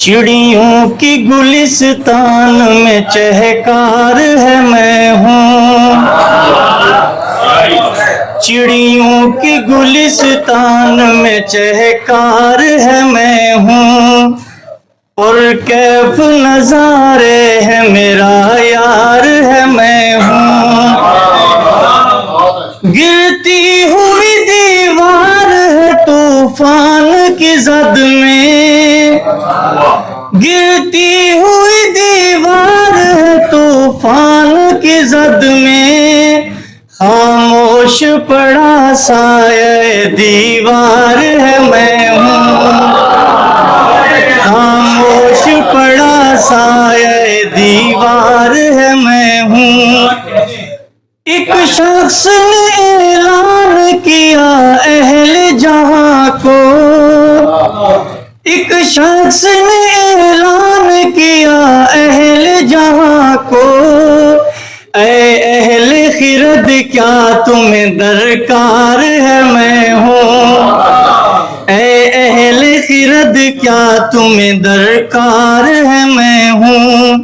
چڑیوں کی گلستان میں چہکار ہے میں ہوں، چڑیوں کی گلستان میں چہکار ہے میں ہوں، اور کیف نظارے ہے میرا یار ہے میں ہوں، گرتی ہوئی دیوار ہے طوفان کی زد میں، گرتی ہوئی دیوار ہے طوفان کی زد میں، خاموش پڑا سایہ دیوار ہے میں ہوں، خاموش پڑا سایہ دیوار ہے میں ہوں، ایک شخص نے اعلان کیا اہل جہاں کو، ایک شخص نے اعلان کیا اہل جہاں کو، اے اہل خرد کیا تمہیں درکار ہے میں ہوں، اے اہل خرد کیا تمہیں درکار ہے میں ہوں،